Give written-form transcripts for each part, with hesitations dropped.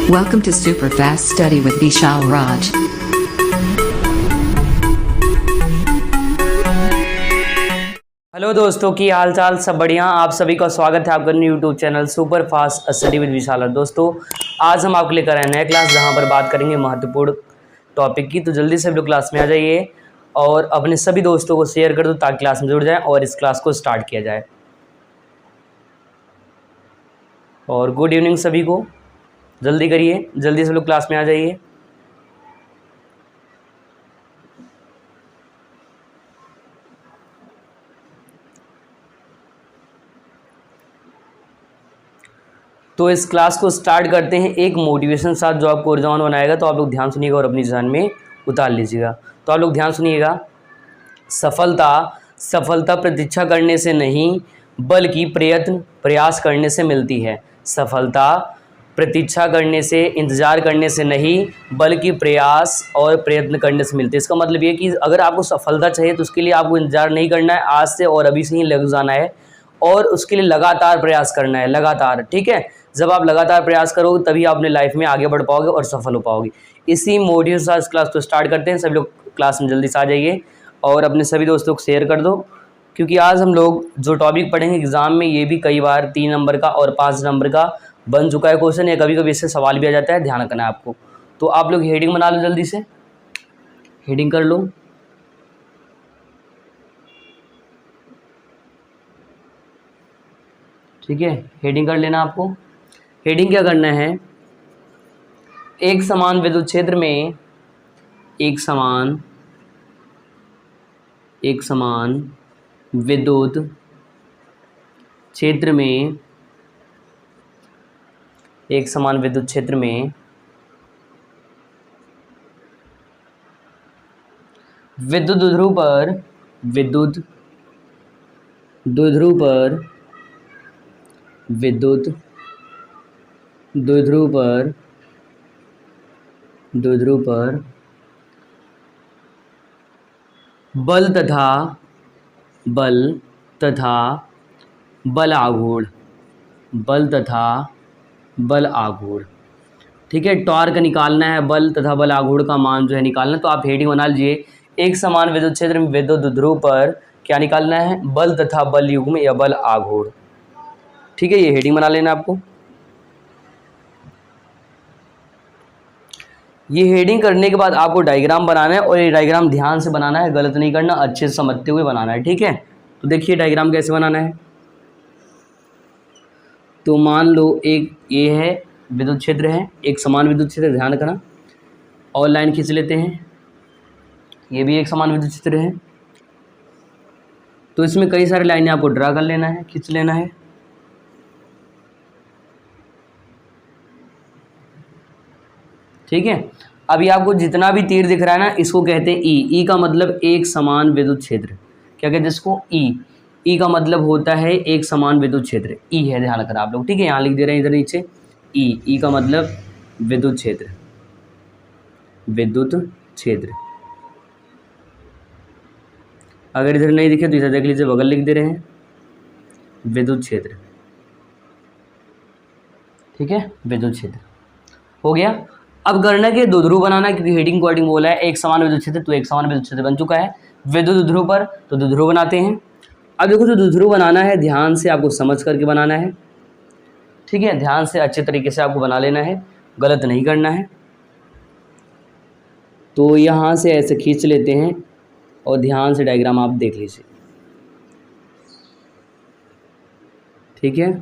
Welcome to Superfast Study with Vishal Raj. Hello दोस्तों, की हाल चाल सब बढ़िया। आप सभी का स्वागत है आपका YouTube channel super fast study with Vishal. दोस्तों आज हम आपको लेकर आए नया क्लास जहां पर बात करेंगे महत्वपूर्ण टॉपिक की। तो जल्दी से आप लोग क्लास में आ जाइए और अपने सभी दोस्तों को शेयर कर दो ताकि क्लास में जुड़ जाए और इस क्लास को स्टार्ट किया जाए। और गुड इवनिंग सभी को, जल्दी करिए, जल्दी से लोग क्लास में आ जाइए। तो इस क्लास को स्टार्ट करते हैं एक मोटिवेशन साथ जो आपको ऊर्जावान बनाएगा। तो आप लोग ध्यान सुनिएगा और अपनी जान में उतार लीजिएगा। तो आप लोग ध्यान सुनिएगा। सफलता प्रतीक्षा करने से नहीं बल्कि प्रयास करने से मिलती है। सफलता प्रतीक्षा करने से, इंतज़ार करने से नहीं बल्कि प्रयास और प्रयत्न करने से मिलती है। इसका मतलब ये कि अगर आपको सफलता चाहिए तो उसके लिए आपको इंतज़ार नहीं करना है, आज से और अभी से ही लग जाना है और उसके लिए लगातार प्रयास करना है, लगातार। ठीक है, जब आप लगातार प्रयास करोगे तभी आप अपने लाइफ में आगे बढ़ पाओगे और सफल हो पाओगे। इसी मोटिव से इस क्लास को स्टार्ट करते हैं। सभी लोग क्लास में जल्दी से आ जाइए और अपने सभी दोस्तों को शेयर कर दो, क्योंकि आज हम लोग जो टॉपिक पढ़ेंगे एग्जाम में ये भी कई बार 3 नंबर का और 5 नंबर का बन चुका है क्वेश्चन, या कभी कभी इससे सवाल भी आ जाता है। ध्यान रखना है आपको। तो आप लोग हेडिंग बना लो, जल्दी से हेडिंग कर लो। ठीक है, हेडिंग कर लेना आपको। हेडिंग क्या करना है? एक समान विद्युत क्षेत्र में एक समान विद्युत क्षेत्र में एक समान विद्युत क्षेत्र में विद्युत द्विध्रुव पर बल तथा बल आघूर्ण। ठीक है, टॉर्क निकालना है, बल तथा बल आघूर्ण का मान जो है निकालना। तो आप हेडिंग बना लीजिए, एक समान विद्युत क्षेत्र में विद्युत द्विध्रुव पर क्या निकालना है? बल तथा बल युग्म या बल आघूर्ण। ठीक है, ये हेडिंग बना लेना आपको। ये हेडिंग करने के बाद आपको डायग्राम बनाना है और ये डायग्राम ध्यान से बनाना है, गलत नहीं करना, अच्छे से समझते हुए बनाना है। ठीक है, तो देखिए डायग्राम कैसे बनाना है। तो मान लो एक ये है विद्युत क्षेत्र है, एक समान विद्युत क्षेत्र, ध्यान रखना। और लाइन खींच लेते हैं, ये भी एक समान विद्युत क्षेत्र है। तो इसमें कई सारी लाइनें आपको ड्रा कर लेना है, खींच लेना है। ठीक है, अभी आपको जितना भी तीर दिख रहा है ना, इसको कहते हैं ई का मतलब एक समान विद्युत क्षेत्र। क्या कहते हैं इसको? ई का मतलब होता है एक समान विद्युत क्षेत्र। ई है, ध्यान रखना आप लोग। ठीक है, यहाँ लिख दे रहे हैं इधर नीचे ई का मतलब विद्युत क्षेत्र। अगर इधर नहीं दिखे तो इधर देख लीजिए, बगल लिख दे रहे हैं विद्युत क्षेत्र। ठीक है, विद्युत क्षेत्र हो गया। अब करना कि द्विध्रुव बनाना, क्योंकि हेडिंग कोडिंग बोला है एक समान विद्युत क्षेत्र, तो एक समान विद्युत क्षेत्र बन चुका है। विद्युत द्विध्रुव पर तो द्विध्रुव बनाते हैं। अब देखो जो द्विध्रुव बनाना है ध्यान से आपको समझ करके बनाना है। ठीक है, ध्यान से अच्छे तरीके से आपको बना लेना है, गलत नहीं करना है। तो यहाँ से ऐसे खींच लेते हैं और ध्यान से डायग्राम आप देख लीजिए। ठीक है,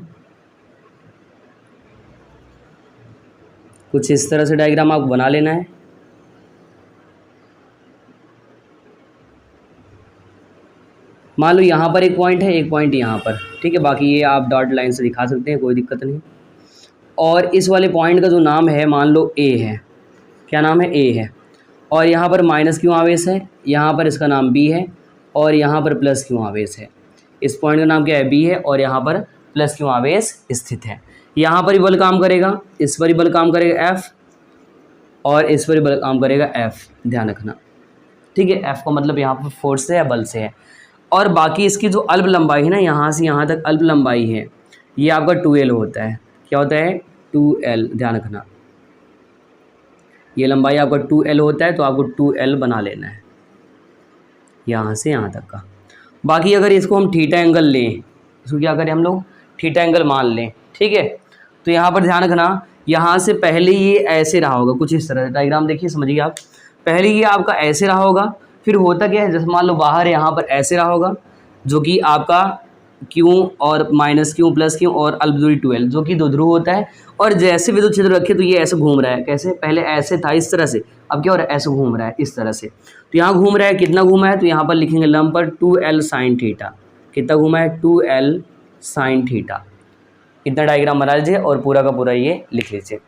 कुछ इस तरह से डायग्राम आपको बना लेना है। मान लो यहाँ पर एक पॉइंट है, एक पॉइंट यहाँ पर। ठीक है, बाकी ये आप डॉट लाइन से दिखा सकते हैं, कोई दिक्कत नहीं। और इस वाले पॉइंट का जो नाम है मान लो ए है। क्या नाम है? ए है। और यहाँ पर माइनस क्यों आवेश है? यहाँ पर इसका नाम बी है और यहाँ पर प्लस क्यों आवेश है? इस पॉइंट का नाम क्या है? बी है और यहाँ पर प्लस क्यों आवेश स्थित है। यहाँ पर ही बल काम करेगा, इस पर ही बल काम करेगा एफ, और इस पर ही बल काम करेगा एफ, ध्यान रखना। ठीक है, एफ का मतलब यहाँ पर फोर्स से है, बल से है। और बाकी इसकी जो अल्प लंबाई है ना, यहाँ से यहाँ तक अल्प लंबाई है, ये आपका 2L होता है। क्या होता है? 2L, ध्यान रखना। ये लंबाई आपका 2L होता है, तो आपको 2L बना लेना है यहाँ से यहाँ तक का। बाकी अगर इसको हम थीटा एंगल लें, इसको क्या करें हम लोग, थीटा एंगल मान लें, ठीक है। तो यहाँ पर ध्यान रखना, यहाँ से पहले ये ऐसे रहा होगा कुछ इस तरह से, डायग्राम देखिए समझिए आप। पहले ये आपका ऐसे रहा होगा, फिर होता क्या है, जैसे मान लो बाहर यहाँ पर ऐसे रहा होगा, जो कि आपका Q और माइनस Q प्लस Q और अल्प दूरी 2L, जो कि दो ध्रुव होता है। और जैसे विद्युत क्षेत्र रखे तो ये ऐसे घूम रहा है, कैसे, पहले ऐसे था इस तरह से, अब क्या हो रहा है, ऐसे घूम रहा है इस तरह से। तो यहाँ घूम रहा है, कितना घूमा है, तो यहाँ पर लिखेंगे लंब पर 2L साइन थीटा। कितना घूमा है, 2L साइन थीटा। इतना डायग्राम बना लीजिए और पूरा का पूरा ये लिख लीजिए।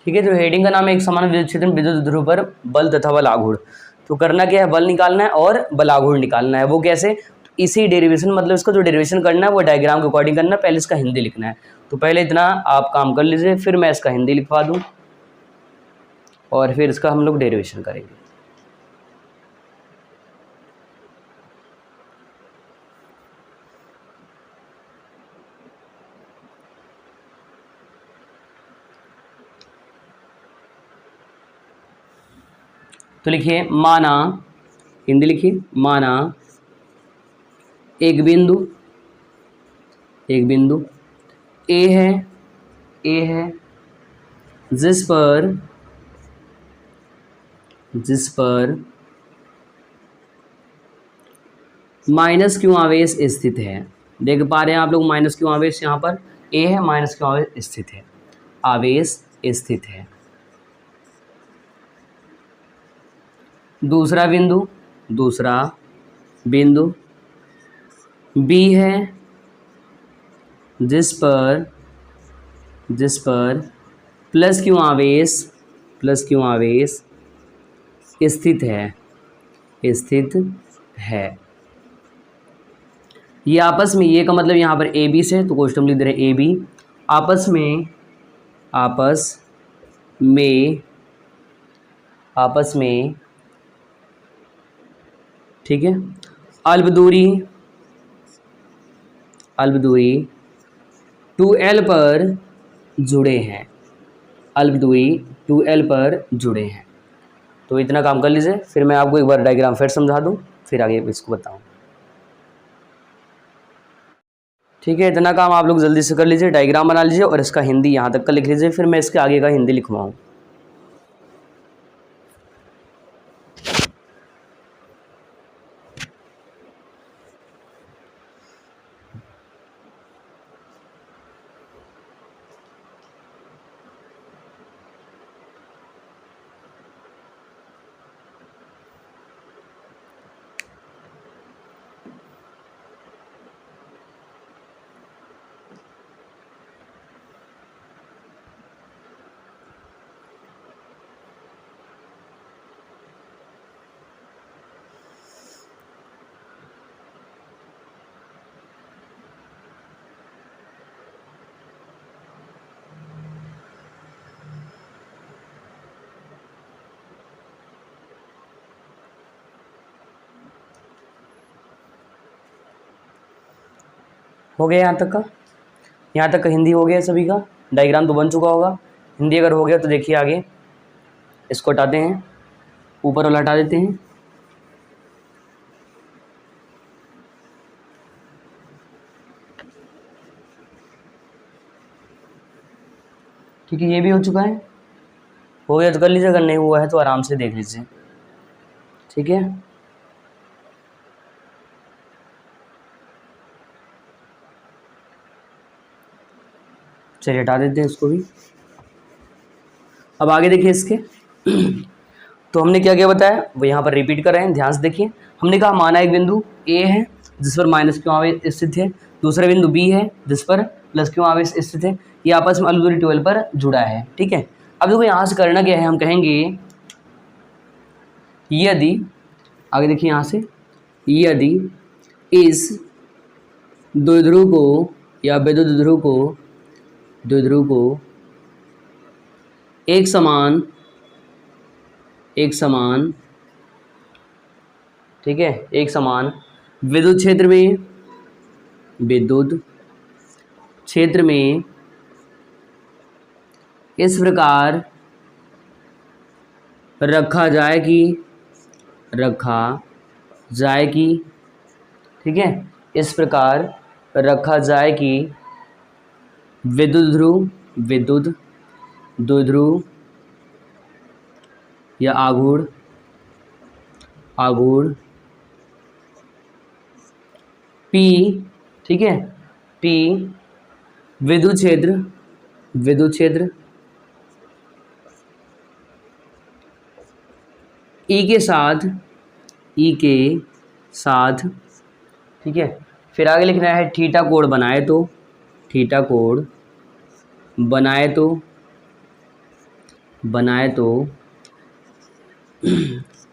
ठीक है, जो हेडिंग का नाम है एक समान विद्युत क्षेत्र में विद्युत ध्रुव पर बल तथा बल आघूर्ण। तो करना क्या है, बल निकालना है और बल आघूर्ण निकालना है। वो कैसे, इसी डेरिवेशन, मतलब इसका जो डेरिवेशन करना है वो डायग्राम के अकॉर्डिंग करना है। पहले इसका हिंदी लिखना है, तो पहले इतना आप काम कर लीजिए, फिर मैं इसका हिंदी लिखवा दूँ और फिर इसका हम लोग डेरिवेशन करेंगे। तो लिखिए, माना, हिंदी लिखिए, माना एक बिंदु ए है जिस पर माइनस क्यू आवेश स्थित है। देख पा रहे हैं आप लोग, माइनस क्यू आवेश यहाँ पर ए है, माइनस क्यू आवेश स्थित है, आवेश स्थित है। दूसरा बिंदु बी है जिस पर प्लस क्यू आवेश स्थित है। ये आपस में, ये का मतलब यहाँ पर ए बी से, तो क्वेश्चन लिख दे रहे हैं ए बी, आपस में ठीक है, अल्प दूरी 2L पर जुड़े हैं, अल्प दूरी 2L पर जुड़े हैं। तो इतना काम कर लीजिए, फिर मैं आपको एक बार डायग्राम फिर समझा दूं, फिर आगे इसको बताऊं। ठीक है, इतना काम आप लोग जल्दी से कर लीजिए, डायग्राम बना लीजिए और इसका हिंदी यहाँ तक का लिख लीजिए, फिर मैं इसके आगे का हिंदी लिखवाऊँ। हो गया यहाँ तक का हिंदी हो गया सभी का, डायग्राम तो बन चुका होगा। हिंदी अगर हो गया तो देखिए आगे, इसको हटाते हैं, ऊपर वाला हटा देते हैं, ठीक है, ये भी हो चुका है। हो गया तो कर लीजिए, अगर नहीं हुआ है तो आराम से देख लीजिए, ठीक है। चलिए हटा देते हैं इसको भी। अब आगे देखिए इसके तो हमने क्या क्या बताया वो यहाँ पर रिपीट कर रहे हैं, ध्यान से देखिए। हमने कहा माना एक बिंदु ए है जिस पर माइनस क्यू आवेश स्थित है, दूसरा बिंदु बी है जिस पर प्लस क्यू आवेश स्थित है, ये आपस में अलग दूरी 12 पर जुड़ा है, ठीक है। अब देखो यहाँ से करना क्या है, हम कहेंगे यदि, आगे देखिए यहाँ से, यदि इस द्विध्रुव को या विद्युत द्विध्रुव को एक समान ठीक है, एक समान विद्युत क्षेत्र में इस प्रकार रखा जाए कि ठीक है, इस प्रकार रखा जाए कि विद्युत द्विध्रुव या आघूर्ण P, ठीक है, P विद्युत क्षेत्र E के साथ ठीक है। फिर आगे लिखना है थीटा कोण बनाए तो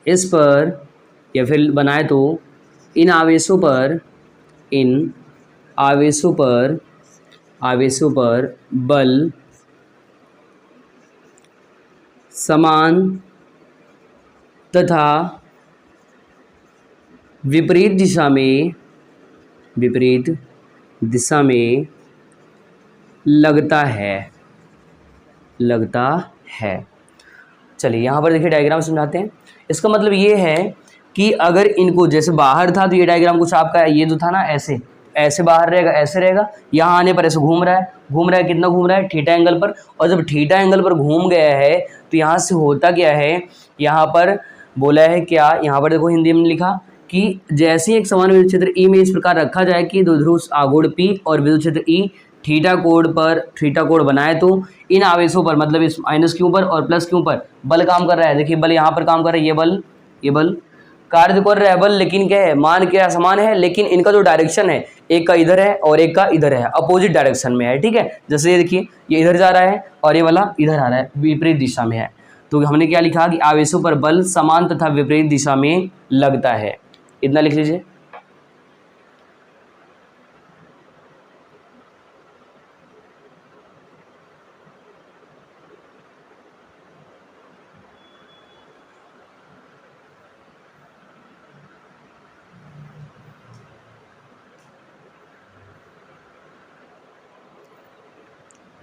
इस पर या फिर बनाए तो इन आवेशों पर बल समान तथा विपरीत दिशा में लगता है। चलिए यहाँ पर देखिए डायग्राम समझाते हैं। इसका मतलब ये है कि अगर इनको, जैसे बाहर था तो ये डायग्राम कुछ आपका ये जो था ना ऐसे बाहर रहेगा, ऐसे रहेगा, यहाँ आने पर ऐसे घूम रहा है, कितना घूम रहा है, थीटा एंगल पर। और जब थीटा एंगल पर घूम गया है तो यहाँ से होता क्या है, यहाँ पर बोला है क्या, यहाँ पर देखो हिंदी में लिखा कि जैसे ही एक समान विद्युत क्षेत्र ई में इस प्रकार रखा जाए कि द्विध्रुव आघूर्ण P और विद्युत क्षेत्र ई थीटा कोण बनाए तो इन आवेशों पर, मतलब इस माइनस क्यू पर और प्लस क्यू पर बल काम कर रहा है। देखिए बल यहाँ पर काम कर रहा है, ये बल कार्य कर रहा है बल, लेकिन क्या है, मान क्या समान है, लेकिन इनका जो डायरेक्शन है एक का इधर है और एक का इधर है, अपोजिट डायरेक्शन में है, ठीक है। जैसे ये देखिए ये इधर जा रहा है और ये वाला इधर आ रहा है, विपरीत दिशा में है। तो हमने क्या लिखा कि आवेशों पर बल समान तथा विपरीत दिशा में लगता है, इतना लिख लीजिए।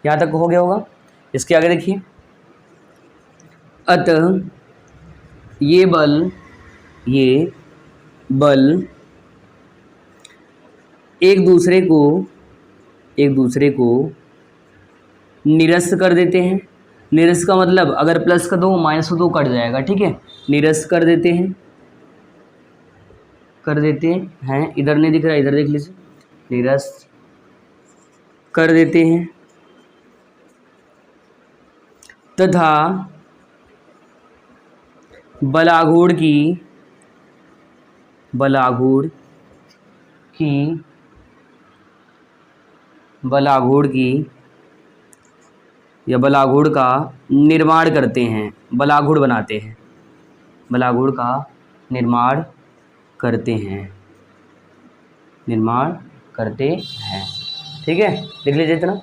यहाँ तक हो गया होगा। इसके आगे देखिए, अतः ये बल एक दूसरे को निरस्त कर देते हैं। निरस्त का मतलब अगर प्लस का दो माइनस का दो कट जाएगा, ठीक है। निरस्त कर देते हैं, इधर नहीं दिख रहा, इधर देख लीजिए, निरस्त कर देते हैं तथा बलाघूर्ण की या बलाघूर्ण का निर्माण करते हैं, बलाघूर्ण बनाते हैं, बलाघूर्ण का निर्माण करते हैं, ठीक है। देख लीजिए इतना।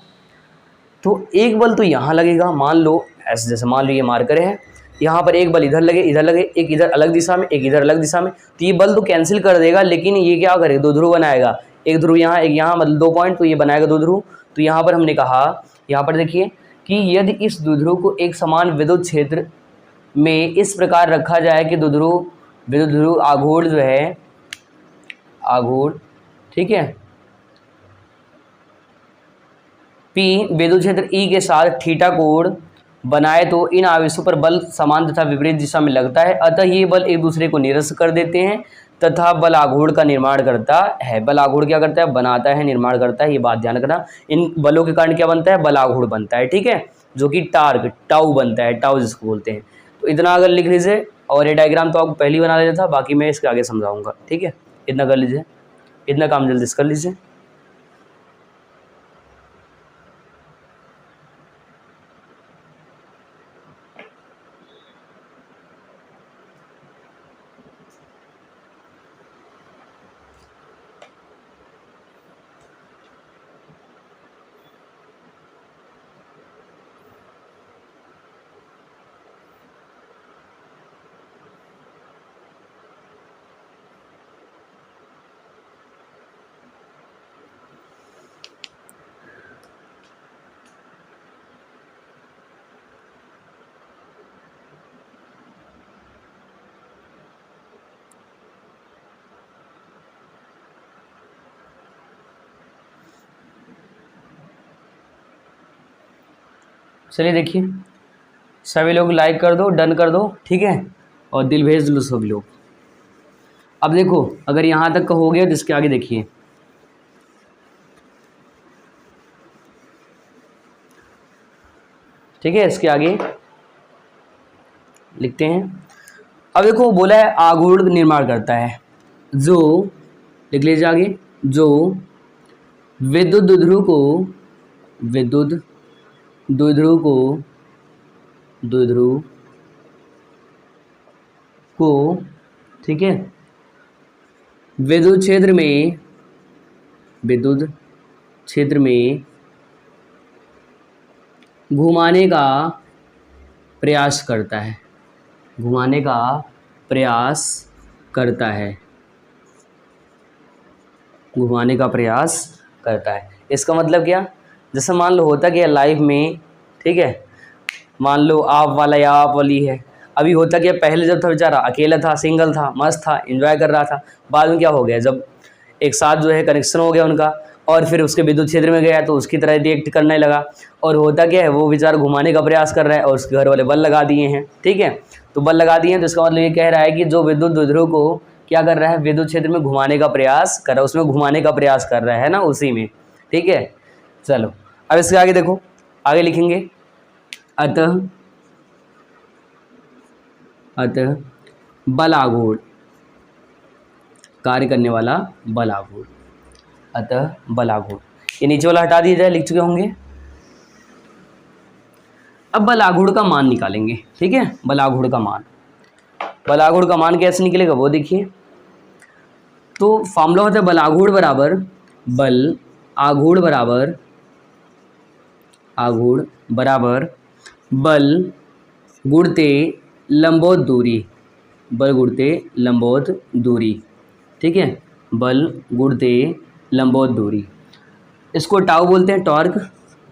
तो एक बल तो यहाँ लगेगा, मान लो ऐसे, जैसे मान लो ये मार्कर है, यहाँ पर एक बल इधर लगे, एक इधर अलग दिशा में, एक इधर अलग दिशा में, तो ये बल तो कैंसिल कर देगा, लेकिन ये क्या करेगा, दो ध्रुव बनाएगा, एक ध्रुव यहाँ एक यहाँ, मतलब 2 पॉइंट, तो ये बनाएगा 2 ध्रुव। तो यहाँ पर हमने कहा, यहाँ पर देखिए कि यदि इस द्विध्रुव को एक समान विद्युत क्षेत्र में इस प्रकार रखा जाए कि विद्युत ध्रुव आघूर्ण जो है, आघूर्ण, ठीक है, P विद्युत क्षेत्र E के साथ थीटा कोण बनाए तो इन आवेशों पर बल समान तथा विपरीत दिशा में लगता है। अतः ये बल एक दूसरे को निरस्त कर देते हैं तथा बल आघूर्ण का निर्माण करता है। बल आघूर्ण क्या करता है? बनाता है, निर्माण करता है। ये बात ध्यान रखना। इन बलों के कारण क्या बनता है? बल आघूर्ण बनता है, ठीक है, जो कि टार्क टाउ बनता है, टाउ जिसको बोलते हैं। तो इतना अगर लिख लीजिए, और ये डायग्राम तो आपको पहले ही बना लेना था, बाकी मैं इसके आगे समझाऊंगा, ठीक है। इतना कर लीजिए, इतना काम जल्दी से कर लीजिए। चलिए देखिए, सभी लोग लाइक कर दो, डन कर दो, ठीक है, और दिल भेज दो सभी लोग। अब देखो, अगर यहाँ तक का हो गया तो इसके आगे देखिए, ठीक है, इसके आगे लिखते हैं। अब देखो बोला है आघूर्ण निर्माण करता है, जो, लिख लीजिए आगे, जो विद्युत द्विध्रुव को, विद्युत द्विध्रुव को, द्विध्रुव को, ठीक है, विद्युत क्षेत्र में, विद्युत क्षेत्र में घुमाने का प्रयास करता है, घुमाने का प्रयास करता है, घुमाने का प्रयास करता है। इसका मतलब क्या? जैसे मान लो होता क्या लाइफ में, ठीक है, मान लो आप वाला या आप वाली है। अभी होता क्या, पहले जब था बेचारा अकेला था, सिंगल था, मस्त था, एंजॉय कर रहा था। बाद में क्या हो गया, जब एक साथ जो है कनेक्शन हो गया उनका, और फिर उसके विद्युत क्षेत्र में गया तो उसकी तरह रिएक्ट करने लगा। और होता क्या है, वो बेचारा घुमाने का प्रयास कर रहा है और उसके घर वाले बल लगा दिए हैं, ठीक है। तो बल लगा दिए हैं तो इसका मतलब ये कह रहा है कि जो विद्युत द्विध्रुव को क्या कर रहा है, विद्युत क्षेत्र में घुमाने का प्रयास कर रहा है, उसमें घुमाने का प्रयास कर रहा है ना, उसी में, ठीक है। चलो अब इसके आगे देखो, आगे लिखेंगे, अतः, अतः बल आघूर्ण, कार्य करने वाला बल आघूर्ण, अतः बल आघूर्ण। ये नीचे वाला हटा दिया जाए, लिख चुके होंगे। अब बल आघूर्ण का मान निकालेंगे, ठीक है, बल आघूर्ण का मान। बल आघूर्ण का मान कैसे निकलेगा वो देखिए। तो फॉर्मूला होता है बल आघूर्ण बराबर, बल आघूर्ण बराबर, आघूर्ण बराबर बल गुणते लंबवत दूरी, बल गुणते लंबवत दूरी, ठीक है, बल गुणते लंबवत दूरी। इसको टाउ बोलते हैं, टॉर्क,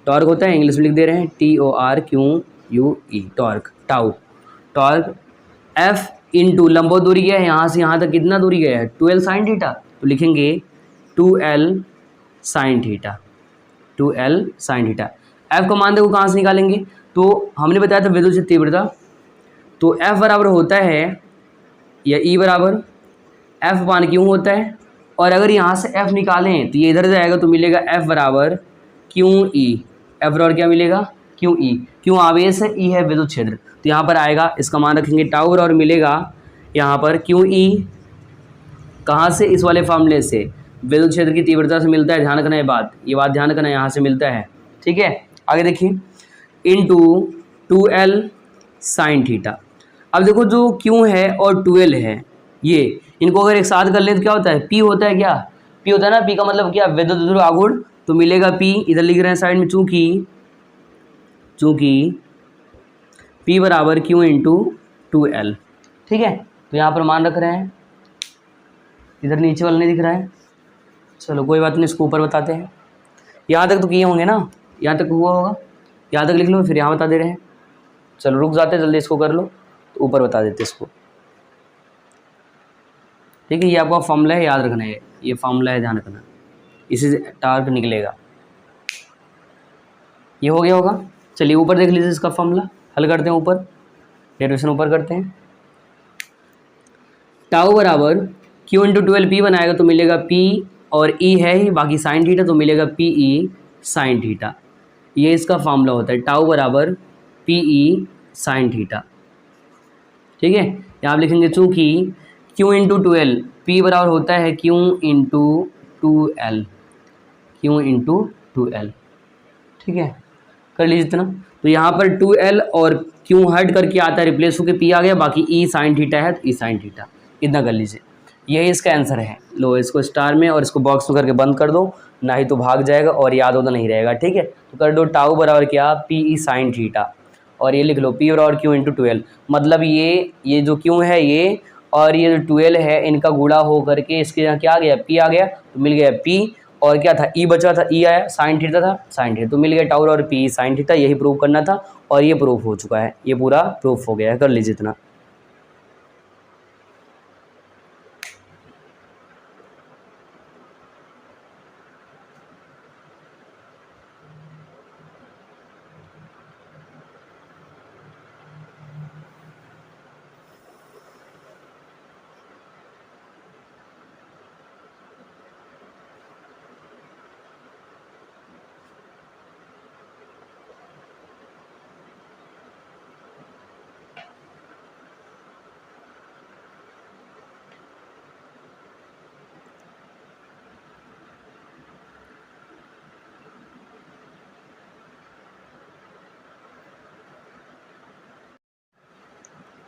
टॉर्क होता है, इंग्लिश में लिख दे रहे हैं TORQUE, torque, tau, torque. F into लंबवत दूरी क्या है, यहाँ से यहाँ तक कितना दूरी गया है, 2L साइन थीटा, तो लिखेंगे 2L sine theta, 2L sine theta. F का मान देखो कहाँ से निकालेंगे, तो हमने बताया था विद्युत क्षेत्र तीव्रता, तो एफ बराबर होता है, या ई बराबर एफ मान क्यों होता है, और अगर यहाँ से एफ निकालें तो ये इधर जाएगा तो मिलेगा एफ बराबर क्यू ई, एफ बराबर क्या मिलेगा, क्यू ई, क्यों आवेश है, ई है विद्युत क्षेत्र, तो यहाँ पर आएगा, इसका मान रखेंगे टाउ बराबर मिलेगा यहाँ पर क्यू ई, कहाँ से, इस वाले फार्मूले से, विद्युत क्षेत्र की तीव्रता से मिलता है, ध्यान रखना ये बात ध्यान रखना, यहाँ से मिलता है, ठीक है। आगे देखिए, इंटू 2L साइन थीटा। अब देखो जो Q है और 2L है, ये इनको अगर एक साथ कर लें तो क्या होता है, P होता है, क्या P होता है ना, P का मतलब क्या, विद्युत द्विध्रुव आघूर्ण, तो मिलेगा P, इधर लिख रहे हैं साइड में, चूंकि P बराबर Q इंटू 2L, ठीक है। तो यहाँ पर मान रख रहे हैं, इधर नीचे वाला नहीं दिख रहा है, चलो कोई बात नहीं, इसको ऊपर बताते हैं। यहाँ तक तो किए होंगे ना, यहाँ तक हुआ होगा, यहाँ तक लिख लो, फिर यहाँ बता दे रहे हैं। चलो रुक जाते हैं, जल्दी इसको कर लो, तो ऊपर बता देते इसको, ठीक है। ये आपका फॉर्मूला है, याद रखना है, ये फॉर्मूला है, ध्यान रखना, इसी से टार्क निकलेगा। ये हो गया होगा, चलिए ऊपर देख लीजिए, इसका फॉर्मूला हल करते हैं, ऊपर डेरिवेशन ऊपर करते हैं। टाउ बराबर Q इंटू 12 P बनाएगा तो मिलेगा P और E है ही, बाकी साइन थीटा तो मिलेगा PE साइन थीटा। ये इसका फॉर्मूला होता है, टाउ बराबर PE साइन थीटा। ठीक है, यहाँ आप लिखेंगे चूँकि Q इंटू 12 P बराबर होता है Q into 2L, Q into 2L। ठीक है, कर लीजिए इतना। तो यहाँ पर 2L और Q हट करके आता है, रिप्लेस होकर P आ गया, बाकी E साइन थीटा है तो E साइन थीटा, इतना कर लीजिए। यही इसका आंसर है। लो इसको स्टार में और इसको बॉक्स में करके बंद कर दो, ना ही तो भाग जाएगा और याद होता नहीं रहेगा। ठीक है, तो कर दो टाउ बराबर क्या, PE साइन थीटा, और ये लिख लो P बराबर Q इंटू 12। मतलब ये जो Q है ये और ये जो 12 है इनका गुणा हो करके इसके यहाँ क्या आ गया, P आ गया, तो मिल गया P, और क्या था, E बचा था, E आया, साइन थीटा था, साइन थीटा, तो मिल गया टाउ और PE साइन थीटा। यही प्रूव करना था और ये प्रूफ हो चुका है, ये पूरा प्रूफ हो गया है। कर लीजिए इतना।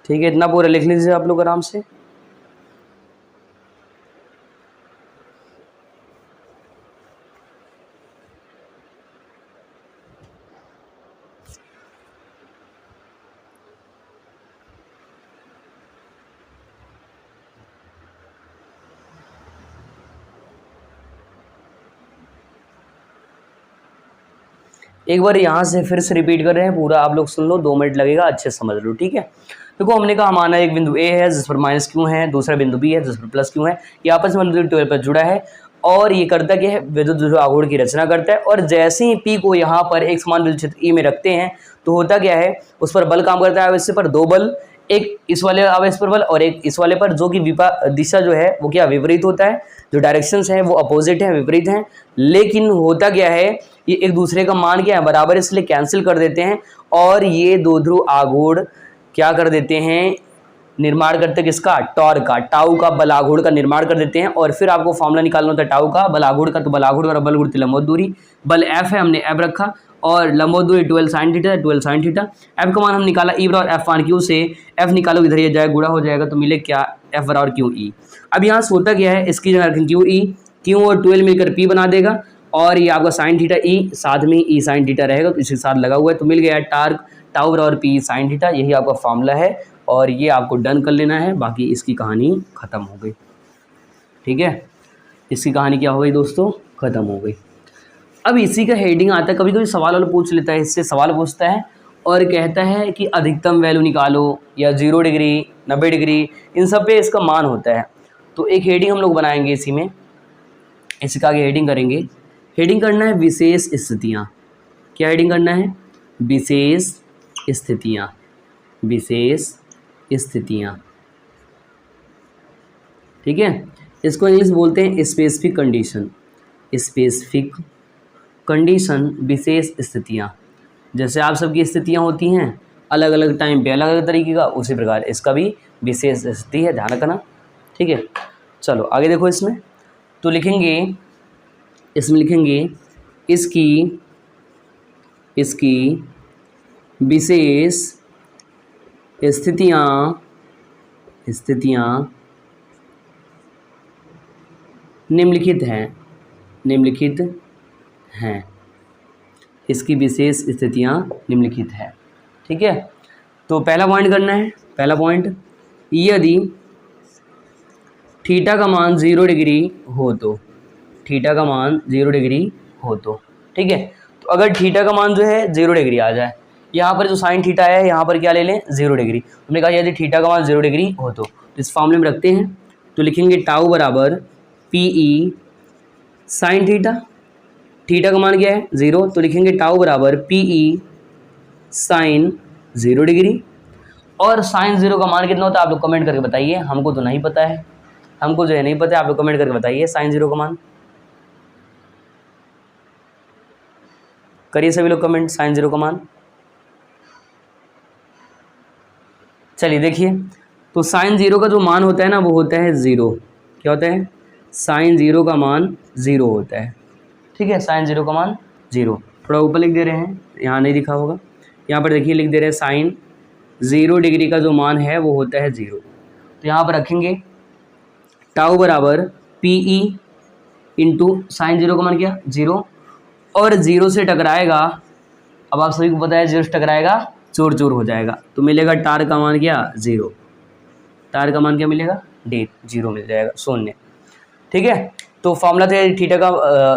ठीक है, इतना पूरा लिख लीजिए आप लोग आराम से। एक बार यहाँ से फिर से रिपीट कर रहे हैं, पूरा आप लोग सुन लो, 2 मिनट लगेगा, अच्छे से समझ लो। ठीक है, देखो हमने कहा हमारा एक बिंदु A है जिस पर माइनस क्यू है, दूसरा बिंदु B है जिस पर प्लस क्यू है, ये आपस में 12 पर जुड़ा है और ये करता क्या है, विद्युत आघूर्ण की रचना करता है। और जैसे ही P को यहाँ पर एक समान विद्युत क्षेत्र E में रखते हैं तो होता क्या है, उस पर बल काम करता है आवेश पर 2 बल, एक इस वाले आवेश पर बल और एक इस वाले पर, जो कि दिशा जो है वो क्या विपरीत होता है, जो डायरेक्शंस हैं वो अपोजिट हैं, विपरीत हैं। लेकिन होता क्या है, ये एक दूसरे का मान क्या है, बराबर, इसलिए कैंसिल कर देते हैं और ये दो ध्रुव आघूर्ण क्या कर देते हैं, निर्माण करते हैं किसका, टॉर्क का, टाउ का बल आघूर्ण का निर्माण कर देते हैं। और फिर आपको फॉर्मूला निकालना होता है टाउ का बल आघूर्ण का, तो बल आघूर्ण और बल गुणित लंबवत दूरी, बल F है हमने F रखा और लंबवत दूरी 12 sine theta, 12 sine theta. F का मान हम निकाला E बराबर F मान Q से, F निकालो इधर ये जाए गुणा हो जाएगा तो मिले क्या, F बराबर QE। अब यहाँ से होता क्या है, इसकी जगह रखें QE, Q और 12 मिलकर P बना देगा और ये आपका साइन थीटा E साथ में E साइन थीटा रहेगा, तो इसके साथ लगा हुआ है, तो मिल गया टार्क टाउ बराबर P साइन थीटा। यही आपका फॉर्मूला है और ये आपको डन कर लेना है, बाकी इसकी कहानी ख़त्म हो गई। ठीक है, इसकी कहानी क्या हो गई दोस्तों, ख़त्म हो गई। अब इसी का हेडिंग आता है, कभी कभी सवाल वाला पूछ लेता है, इससे सवाल पूछता है और कहता है कि अधिकतम वैल्यू निकालो, या 0 डिग्री 90 डिग्री इन सब पे इसका मान होता है। तो एक हेडिंग हम लोग बनाएंगे इसी में, इसका आगे हेडिंग करेंगे। हेडिंग करना है विशेष स्थितियाँ। क्या हेडिंग करना है, विशेष स्थितियाँ, विशेष स्थितियाँ। ठीक है, इसको इंग्लिश बोलते हैं स्पेसिफिक कंडीशन, स्पेसिफिक कंडीशन, विशेष स्थितियाँ। जैसे आप सबकी स्थितियाँ होती हैं अलग अलग टाइम पे अलग अलग तरीके का, उसी प्रकार इसका भी विशेष स्थिति है, ध्यान रखना। ठीक है, चलो आगे देखो। इसमें तो लिखेंगे, इसमें लिखेंगे इसकी विशेष स्थितियाँ निम्नलिखित हैं, इसकी विशेष स्थितियाँ निम्नलिखित है। ठीक है, तो पहला पॉइंट करना है, पहला पॉइंट, यदि थीटा का मान 0 डिग्री हो तो, थीटा का मान 0 डिग्री हो तो। ठीक है, तो अगर थीटा का मान जो है 0 डिग्री आ जाए, यहाँ पर जो साइन थीटा है यहाँ पर क्या ले लें, 0 डिग्री। हमने कहा यदि थीटा का मान 0 डिग्री हो तो इस फॉर्मूले में रखते हैं, तो लिखेंगे टाउ बराबर PE साइन थीटा, थीटा का मान क्या है 0, तो लिखेंगे टाउ बराबर PE साइन 0 डिग्री। और साइन 0 का मान कितना होता है आप लोग कमेंट करके बताइए, हमको तो नहीं पता है। हमको जो है नहीं पता, आप लोग कमेंट करके बताइए साइन 0 का मान। करिए सभी लोग कमेंट साइन 0 का मान। चलिए देखिए, तो साइन 0 का जो मान होता है ना वो होता है 0। क्या होता है? साइन 0 का मान 0 होता है। ठीक है, साइन 0 का मान 0। थोड़ा ऊपर लिख दे रहे हैं, यहाँ नहीं लिखा होगा, यहाँ पर देखिए लिख दे रहे हैं साइन 0 डिग्री का जो मान है वो होता है 0। तो यहाँ पर रखेंगे टाउ बराबर पी ई इंटू साइन 0 का मान क्या 0, और 0 से टकराएगा, अब आप सभी को पता है 0 से टकराएगा चूर चूर हो जाएगा, तो मिलेगा टार का मान क्या 0। टार का मान क्या मिलेगा? डेट 0 मिल जाएगा, शून्य। ठीक है, तो फॉर्मूला था थीटा का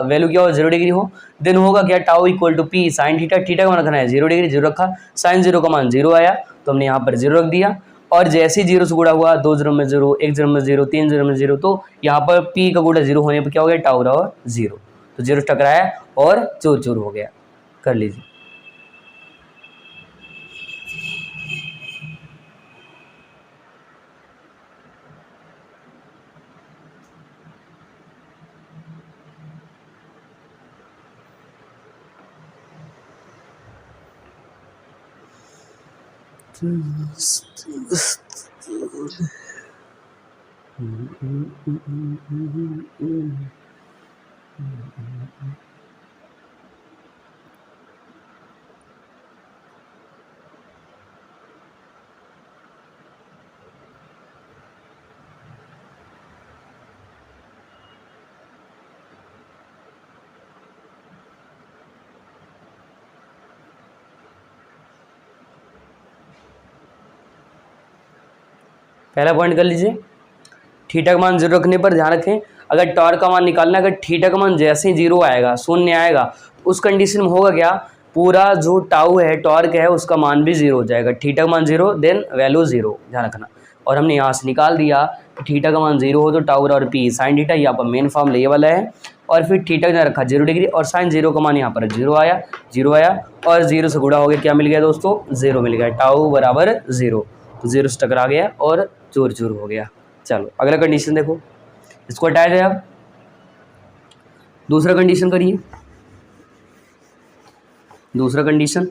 वैल्यू क्या हो 0 डिग्री हो, देन होगा क्या tau equal to P sine theta. Theta का मान रखना है 0 डिग्री, 0 रखा, साइन 0 का मान 0 आया तो हमने यहाँ पर 0 रख दिया, और जैसे ही 0 से गुणा हुआ 2 0 में 0, 1 0 में 0, 3 0 में 0, तो यहाँ पर पी का गुणा 0 होने पर क्या हो गया टाउ और 0, तो 0 टकराया और चूर चूर हो गया। कर लीजिए। पहला पॉइंट कर लीजिए, थीटा का मान 0 रखने पर ध्यान रखें, अगर टॉर्क का मान निकालना, अगर थीटा का मान जैसे ही 0 आएगा, शून्य आएगा, तो उस कंडीशन में होगा क्या, पूरा जो टाउ है टॉर्क है उसका मान भी 0 हो जाएगा। थीटा का मान 0 देन वैल्यू 0, ध्यान रखना। और हमने यहाँ से निकाल दिया कि थीटा का मान 0 हो तो टाउ और पी साइन थीटा, यहाँ पर मेन फॉर्म ये वाला है, और फिर थीटा का रखा 0 डिग्री, और साइन 0 का मान यहाँ पर 0 आया, 0 आया, और 0 से गुणा हो गया, क्या मिल गया दोस्तों 0 मिल गया, टाउ बराबर 0, तो 0 से टकरा गया और चूर चूर हो गया। चलो अगला कंडीशन देखो, इसको हटाया जाए, आप दूसरा कंडीशन करिए। दूसरा कंडीशन,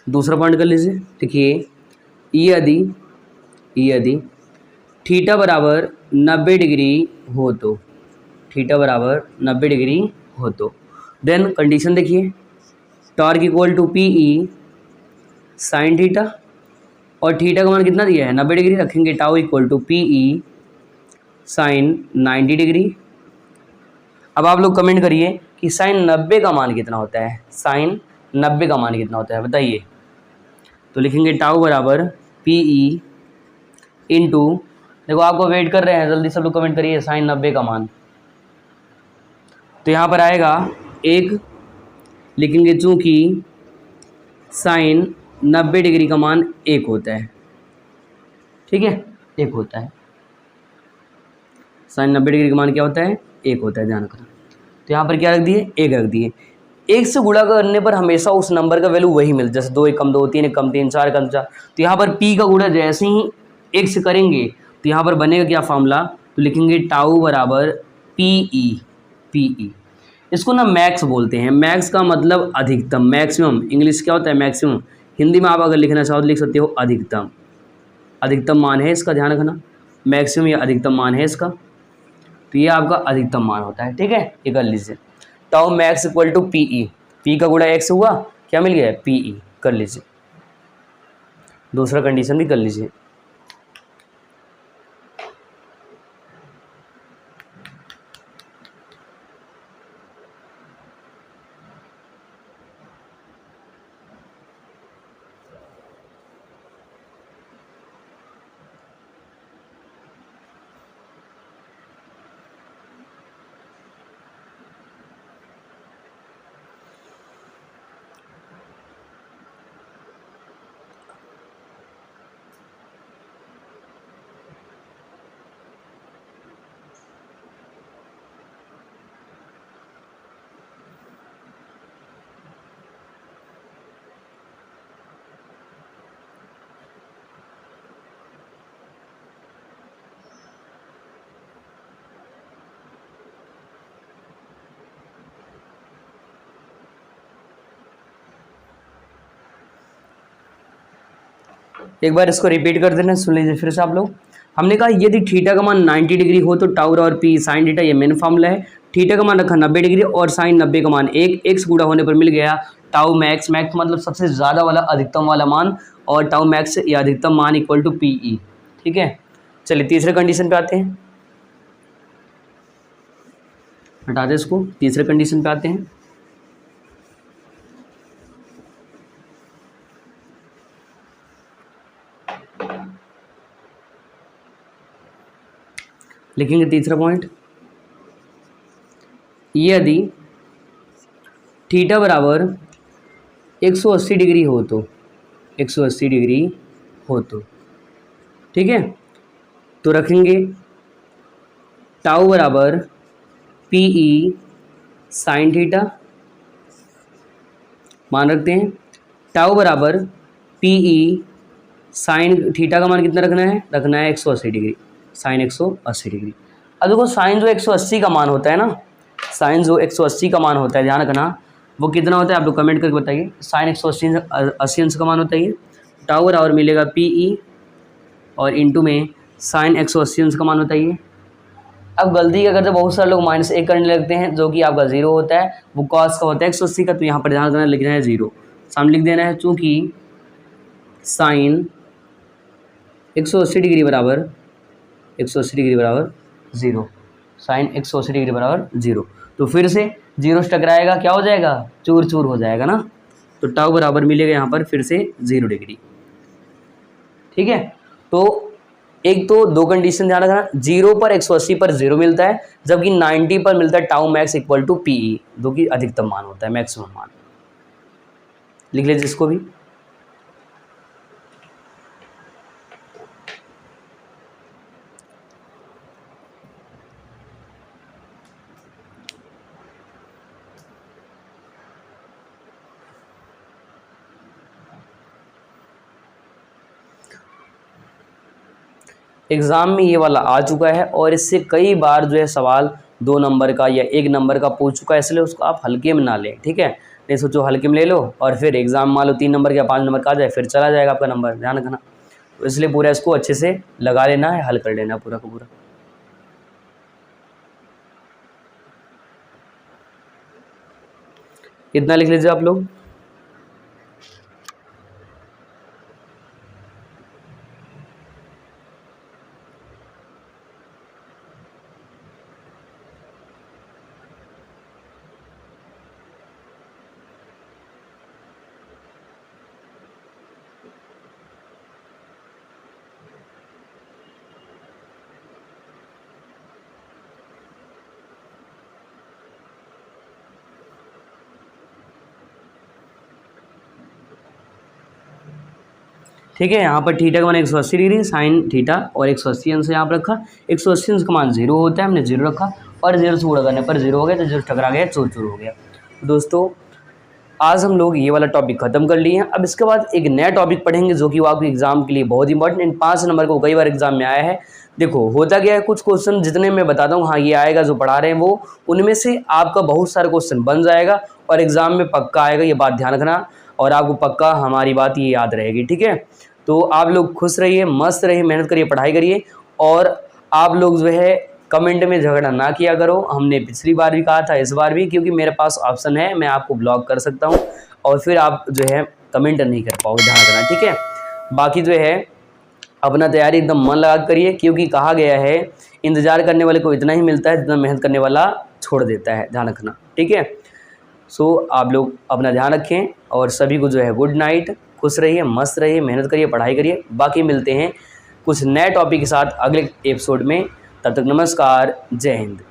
दूसरा पॉइंट कर लीजिए। देखिए यदि थीटा बराबर 90 डिग्री हो तो, थीटा बराबर 90 डिग्री हो तो, देन कंडीशन देखिए, torque equal to P E sine theta, और थीटा का मान कितना दिया है 90 डिग्री, रखेंगे tau equal to P E sine 90 degree. अब आप लोग कमेंट करिए कि साइन 90 का मान कितना होता है, साइन 90 का मान कितना होता है बताइए। तो लिखेंगे टाउ बराबर पी ई इंटू, देखो आपको वेट कर रहे हैं, जल्दी सब लोग कमेंट करिए साइन 90 का मान। तो यहाँ पर आएगा 1, लिखेंगे चूँकि साइन 90 डिग्री का मान 1 होता है, ठीक है 1 होता है, साइन 90 डिग्री का मान क्या होता है 1 होता है, ध्यान रखना। तो यहाँ पर क्या रख दिए 1 रख दिए, 1 से गुणा करने पर हमेशा उस नंबर का वैल्यू वही मिलता है, जैसे 2 1 कम 2, 3 1 कम 3, 4 कम 4। तो यहाँ पर p का गुणा जैसे ही 1 से करेंगे तो यहाँ पर बनेगा क्या फॉर्मूला, तो लिखेंगे टाउ बराबर पी ई। इसको ना मैक्स बोलते हैं, मैक्स का मतलब अधिकतम, मैक्सिमम, इंग्लिश क्या होता है मैक्सिमम, हिंदी में आप अगर लिखना चाहो तो लिख सकते हो अधिकतम, अधिकतम मान है इसका, ध्यान रखना, मैक्सिमम या अधिकतम मान है इसका, तो ये आपका अधिकतम मान होता है। ठीक है, ये कर लीजिए, tau max equal to P E, P का गुणा 1 से हुआ, क्या मिल गया पी ई, कर लीजिए। दूसरा कंडीशन भी कर लीजिए। एक बार इसको रिपीट कर देना, सुन लीजिए फिर से आप लोग। हमने कहा यदि थीटा का मान 90 डिग्री हो तो टाउ और पी साइन थीटा, ये मेन फॉर्मूला है। थीटा का मान रखा 90 डिग्री और साइन 90 का मान 1, एक्स गुणा होने पर मिल गया टाउ मैक्स, मैक्स मतलब सबसे ज़्यादा वाला अधिकतम वाला मान, और टाउ मैक्स या अधिकतम मान इक्वल टू पी ई। ठीक है, चलिए तीसरे कंडीशन पे आते हैं, हटा दे इसको, तीसरे कंडीशन पे आते हैं। लिखेंगे तीसरा पॉइंट, यदि थीटा बराबर 180 डिग्री हो तो, 180 डिग्री हो तो, ठीक है, तो रखेंगे टाउ बराबर पी ई साइन थीटा, मान रखते हैं टाउ बराबर पी ई साइन थीटा का मान कितना रखना है 180 डिग्री, साइन 180 डिग्री। अब देखो साइन जो 180 का मान होता है ना, साइन जो 180 का मान होता है, ध्यान रखना वो कितना होता है, आप लोग कमेंट करके बताइए। साइन 180 अंश का मान होता है ये, टाउ बराबर मिलेगा पी ई और इंटू में साइन 180 अंश का मान होता है ये। अब गलती क्या करते हैं बहुत सारे लोग -1 करने लगते हैं, जो कि आपका 0 होता है, वो कॉस का होता है 180 का, तो यहाँ पर ध्यान रखना लिखना है 0, सामने लिख देना है, चूँकि साइन 180 डिग्री बराबर 180 डिग्री बराबर 0, साइन 180 डिग्री बराबर 0, तो फिर से 0 से टकराएगा, क्या हो जाएगा, चूर चूर हो जाएगा ना, तो टाउ बराबर मिलेगा यहाँ पर फिर से 0 डिग्री। ठीक है, तो एक तो दो कंडीशन ध्यान रखना, 0 पर 180 पर 0 मिलता है, जबकि 90 पर मिलता है tau max equal to P E, जो कि अधिकतम मान होता है, मैक्सिमम मान। लिख लीजिए इसको भी। एग्ज़ाम में ये वाला आ चुका है और इससे कई बार जो है सवाल 2 नंबर का या 1 नंबर का पूछ चुका है, इसलिए उसको आप हल्के में ना लें। ठीक है, नहीं सोचो हल्के में ले लो और फिर एग्ज़ाम मान लो 3 नंबर या 5 नंबर का आ जाए, फिर चला जाएगा आपका नंबर, ध्यान रखना। तो इसलिए पूरा इसको अच्छे से लगा लेना है, हल कर लेना पूरा का पूरा। कितना लिख लीजिए आप लोग। ठीक है, यहाँ पर थीटा का मान 180 डिग्री, साइन थीटा और 180 अंश यहाँ पर रखा, 180 अंश का मान 0 होता है, हमने 0 रखा और 0 से गुणा करने पर 0 हो गया, तो 0 टकरा गया, चूर चूर हो गया। दोस्तों आज हम लोग ये वाला टॉपिक खत्म कर लिए हैं। अब इसके बाद एक नया टॉपिक पढ़ेंगे जो कि वो आपके एग्जाम के लिए बहुत इंपॉर्टेंट, इन 5 नंबर को कई बार एग्जाम में आया है। देखो होता क्या है, कुछ क्वेश्चन जितने मैं बताता हूँ हाँ ये आएगा जो पढ़ा रहे हैं वो, उनमें से आपका बहुत सारा क्वेश्चन बन जाएगा और एग्जाम में पक्का आएगा, ये बात ध्यान रखना, और आपको पक्का हमारी बात ये याद रहेगी। ठीक है, तो आप लोग खुश रहिए, मस्त रहिए, मेहनत करिए, पढ़ाई करिए, और आप लोग जो है कमेंट में झगड़ा ना किया करो। हमने पिछली बार भी कहा था, इस बार भी, क्योंकि मेरे पास ऑप्शन है, मैं आपको ब्लॉक कर सकता हूँ और फिर आप जो है कमेंट नहीं कर पाओगे, ध्यान रखना। ठीक है, बाकी जो है अपना तैयारी एकदम मन लगा करिए, क्योंकि कहा गया है इंतज़ार करने वाले को इतना ही मिलता है जितना मेहनत करने वाला छोड़ देता है, ध्यान रखना। ठीक है, सो आप लोग अपना ध्यान रखें और सभी को जो है गुड नाइट, खुश रहिए, मस्त रहिए, मेहनत करिए, पढ़ाई करिए। बाकी मिलते हैं कुछ नए टॉपिक के साथ अगले एपिसोड में, तब तक नमस्कार, जय हिंद।